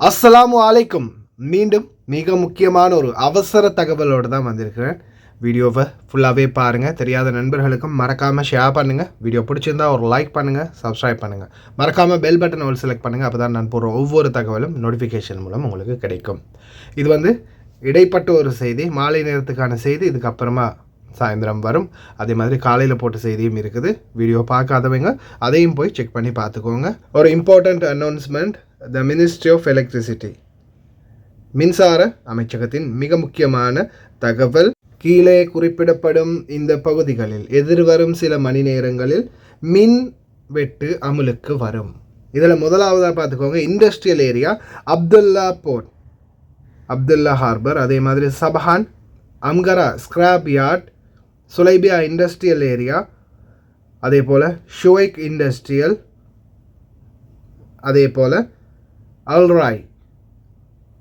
அஸ்ஸலாமு அலைக்கும். மீண்டும் மிக முக்கியமான ஒரு அவசர தகவலோடு தான் வந்திருக்கிறேன். வீடியோவை ஃபுல்லாகவே பாருங்கள். தெரியாத நண்பர்களுக்கும் மறக்காமல் ஷேர் பண்ணுங்கள். வீடியோ பிடிச்சிருந்தா ஒரு லைக் பண்ணுங்கள், சப்ஸ்கிரைப் பண்ணுங்கள். மறக்காமல் பெல் பட்டன் ஒரு செலக்ட் பண்ணுங்கள். அப்போ தான் நான் போடுற ஒவ்வொரு தகவலும் நோட்டிஃபிகேஷன் மூலம் உங்களுக்கு கிடைக்கும். இது இடைப்பட்ட ஒரு செய்தி, மாலை நேரத்துக்கான செய்தி. இதுக்கப்புறமா சாயந்தரம் வரும். அதே மாதிரி காலையில் போட்ட செய்தியும் இருக்குது. வீடியோ பார்க்காதவங்க அதையும் போய் செக் பண்ணி பார்த்துக்கோங்க. ஒரு important announcement. The ministry of electricity, மின்சார அமைச்சகத்தின் மிக முக்கியமான தகவல். கீழே குறிப்பிடப்படும் இந்த பகுதிகளில் எதிர்வரும் சில மணி நேரங்களில் மின் வெட்டு அமலுக்கு வரும். இதில் முதலாவதாக பார்த்துக்கோங்க, industrial area, Abdullah port, Abdullah harbour, அதே மாதிரி Sabhan, Amghara scrap yard, Sulaibiya industrial area, அதே போல் ஷுவைக் இண்டஸ்ட்ரியல், அதே போல் அல்ராய்,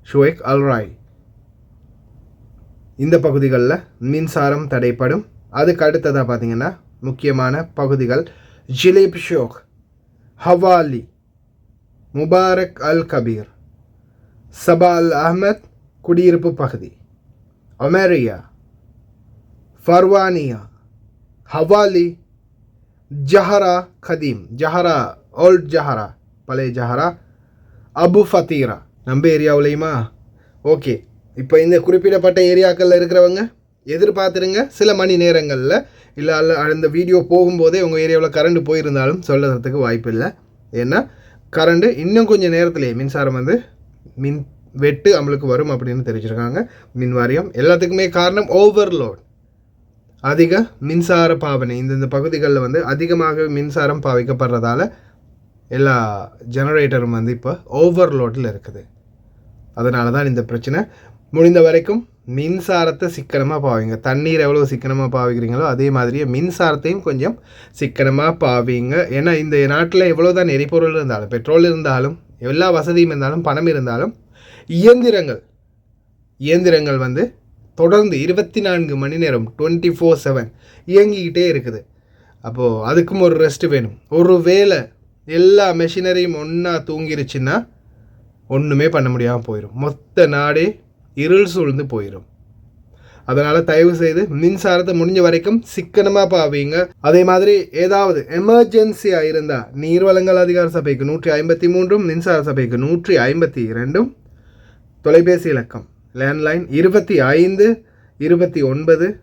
ஷுவைக் அல்ராய், இந்த பகுதிகளில் மின்சாரம் தடைப்படும். அதுக்கு அடுத்ததாக பார்த்தீங்கன்னா முக்கியமான பகுதிகள் Jleeb Shuyoukh, Hawally, Mubarak Al Kabeer, Sabah Al Ahmad குடியிருப்பு பகுதி, Omariya, Farwaniya, Hawally, Jahra Qadeem, Jahra old Jahra, பழைய ஜஹரா, அபு ஃபத்தீரா. நம்ம ஏரியாவிலையுமா? ஓகே. இப்போ இந்த குறிப்பிடப்பட்ட ஏரியாக்களில் இருக்கிறவங்க எதிர்பார்த்துருங்க. சில மணி நேரங்களில் இல்லை அந்த வீடியோ போகும்போதே உங்கள் ஏரியாவில் கரண்ட் போயிருந்தாலும் சொல்லுறதுக்கு வாய்ப்பு இல்லை. ஏன்னா கரண்ட்டு இன்னும் கொஞ்சம் நேரத்திலே மின்சாரம் மின் வெட்டு அமலுக்கு வரும் அப்படின்னு தெரிஞ்சிருக்காங்க மின் வாரியம். எல்லாத்துக்குமே காரணம் ஓவர்லோட், அதிக மின்சார பாவனை. இந்த பகுதிகளில் அதிகமாக மின்சாரம் பாவிக்கப்படுறதால எல்லா ஜெனரேட்டரும் இப்போ ஓவர்லோடில் இருக்குது. அதனால தான் இந்த பிரச்சனை. முடிந்த வரைக்கும் மின்சாரத்தை சிக்கனமாக பாவிங்க. தண்ணீர் எவ்வளோ சிக்கனமாக பாவிக்கிறீங்களோ அதே மாதிரியே மின்சாரத்தையும் கொஞ்சம் சிக்கனமாக பாவிங்க. ஏன்னா இந்த நாட்டில் எவ்வளோ தான் எரிபொருள் இருந்தாலும், பெட்ரோல் இருந்தாலும், எல்லா வசதியும் இருந்தாலும், பணம் இருந்தாலும், இயந்திரங்கள் தொடர்ந்து 24 மணி நேரம் 24/7 இயங்கிக்கிட்டே இருக்குது. அப்போது அதுக்கும் ஒரு ரெஸ்ட் வேணும். ஒரு வேளை எல்லா மெஷினரியும் ஒன்றா தூங்கிருச்சுன்னா ஒன்றுமே பண்ண முடியாமல் போயிடும். மொத்த நாடே இருள் சூழ்ந்து போயிடும். அதனால் தயவு செய்து மின்சாரத்தை முடிஞ்ச வரைக்கும் சிக்கனமாக பாவீங்க. அதே மாதிரி ஏதாவது எமர்ஜென்சியாக இருந்தால் நீர்வளங்கள் அதிகார சபைக்கு 153, மின்சார சபைக்கு 152, தொலைபேசி இலக்கம் லேண்ட்லைன் 25 29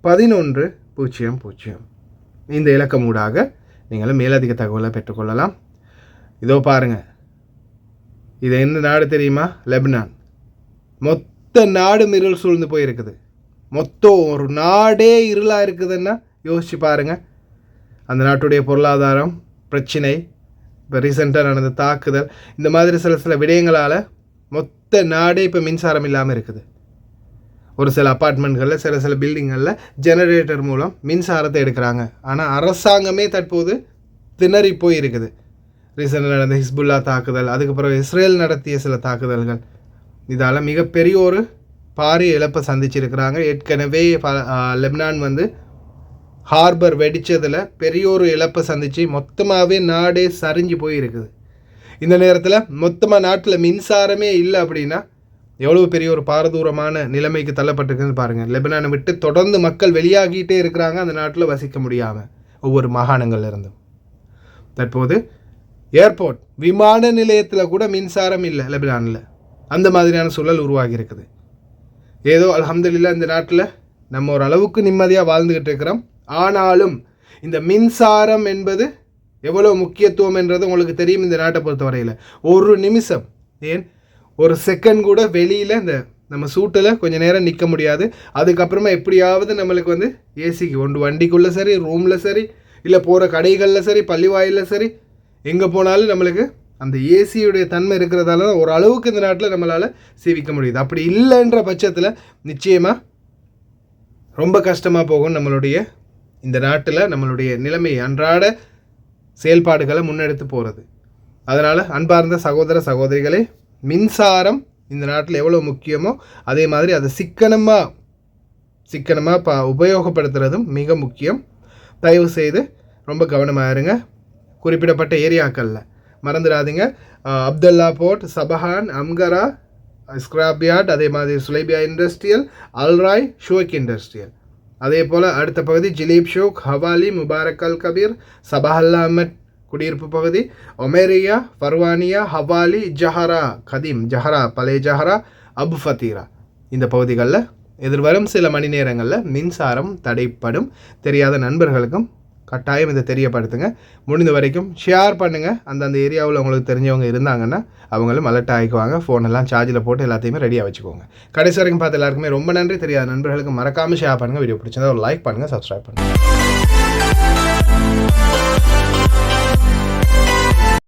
11 00. இந்த இலக்கம் ஊடாக நீங்களும் மேலதிக தகவலை பெற்றுக்கொள்ளலாம். இதோ பாருங்கள், இது என்ன நாடு தெரியுமா? லெபனான். மொத்த நாடு இருள் சூழ்ந்து போயிருக்குது. மொத்தம் ஒரு நாடே இருளாக இருக்குதுன்னா யோசிச்சு பாருங்கள். அந்த நாட்டுடைய பொருளாதாரம் பிரச்சனை, இப்போ ரீசெண்டாக நடந்த தாக்குதல், இந்த மாதிரி சில விடயங்களால் மொத்த நாடே இப்போ மின்சாரம் இல்லாமல் இருக்குது. ஒரு சில அப்பார்ட்மெண்ட்களில் சில பில்டிங்களில் ஜெனரேட்டர் மூலம் மின்சாரத்தை எடுக்கிறாங்க. ஆனால் அரசாங்கமே தற்போது திணறி போய் இருக்குது. ரீசெண்டாக நடந்த ஹிஸ்புல்லா தாக்குதல், அதுக்கப்புறம் இஸ்ரேல் நடத்திய சில தாக்குதல்கள், இதால் மிகப்பெரிய ஒரு பாரிய இழப்பை சந்திச்சிருக்கிறாங்க. ஏற்கனவே லெபனான் ஹார்பர் வெடித்ததில் பெரிய ஒரு இழப்பை சந்தித்து மொத்தமாகவே நாடே சரிஞ்சு போய் இருக்குது. இந்த நேரத்தில் மொத்தமாக நாட்டில் மின்சாரமே இல்லை அப்படின்னா எவ்வளோ பெரிய ஒரு பாரதூரமான நிலைமைக்கு தள்ளப்பட்டிருக்குன்னு பாருங்கள். லெபனானை விட்டு தொடர்ந்து மக்கள் வெளியாகிட்டே இருக்கிறாங்க, அந்த நாட்டில் வசிக்க முடியாமல் ஒவ்வொரு மாகாணங்கள்ல இருந்தும். தற்போது ஏர்போர்ட், விமான நிலையத்தில் கூட மின்சாரம் இல்லை லெபனானில். அந்த மாதிரியான சூழல் உருவாகி இருக்குது. ஏதோ அல்ஹம்துலில்லாஹ் இந்த நாட்டில் நம்ம ஒரு அளவுக்கு நிம்மதியாக வாழ்ந்துக்கிட்டு இருக்கிறோம். ஆனாலும் இந்த மின்சாரம் என்பது எவ்வளோ முக்கியத்துவம் என்றது உங்களுக்கு தெரியும். இந்த நாட்டை பொறுத்தவரையில் ஒரு நிமிஷம், ஏன் ஒரு செகண்ட் கூட வெளியில் நம்ம சூட்டில் கொஞ்சம் நேரம் நிற்க முடியாது. அதுக்கப்புறமா எப்படியாவது நம்மளுக்கு ஏசிக்கு ஒன்று வண்டிக்குள்ளே சரி, ரூமில் சரி, இல்லை போகிற கடைகளில் சரி, பள்ளி வாயிலில் சரி, எங்கே போனாலும் நம்மளுக்கு அந்த ஏசியுடைய தன்மை இருக்கிறதால தான் ஒரு அளவுக்கு இந்த நாட்டில் நம்மளால் சேவிக்க முடியுது. அப்படி இல்லைன்ற பட்சத்தில் நிச்சயமாக ரொம்ப கஷ்டமாக போகும் நம்மளுடைய இந்த நாட்டில் நம்மளுடைய நிலைமை, அன்றாட செயல்பாடுகளை முன்னெடுத்து போகிறது. அதனால் அன்பார்ந்த சகோதர சகோதரிகளே, மின்சாரம் இந்த நாட்டில் எவ்வளோ முக்கியமோ அதே மாதிரி அதை சிக்கனமாக உபயோகப்படுத்துறதும் மிக முக்கியம். தயவு செய்து ரொம்ப கவனமாக இருங்க. குறிப்பிடப்பட்ட ஏரியாக்களில் மறந்துடாதீங்க. அப்துல்லா போர்ட், சபஹான், அம்கரா, ஸ்கிராப்யார்ட், அதே மாதிரி சுலைபியா இண்டஸ்ட்ரியல், அல்ராய், ஷோக் இண்டஸ்ட்ரியல். அதே போல் அடுத்த பகுதி ஜிலீப் ஷோக், Hawally, Mubarak Al Kabir, சபஹல்லா Ahmad குடியிருப்பு பகுதி, Omariya, Farwaniya, Hawally, Jahra Qadeem, Jahra பழைய ஜஹரா, அபு ஃபத்தீரா. இந்த பகுதிகளில் எதிர்வரும் சில மணி நேரங்களில் மின்சாரம் தடைப்படும். தெரியாத நண்பர்களுக்கும் கட்டாயம் இதை தெரியப்படுத்துங்க. முடிந்த வரைக்கும் ஷேர் பண்ணுங்கள். அந்தந்த ஏரியாவில் உங்களுக்கு தெரிஞ்சவங்க இருந்தாங்கன்னா அவங்களும் அலர்ட் ஆகிக்குவாங்க. ஃபோனெல்லாம் சார்ஜில் போட்டு எல்லாத்தையுமே ரெடியாக வச்சுக்கோங்க. கடைசி வரைக்கும் பார்த்து எல்லாருக்குமே ரொம்ப நன்றி. தெரியாத நண்பர்களுக்கு மறக்காமல் ஷேர் பண்ணுங்கள். வீடியோ பிடிச்சிருந்தா ஒரு லைக் பண்ணுங்கள், சப்ஸ்கிரைப் பண்ணுங்கள்.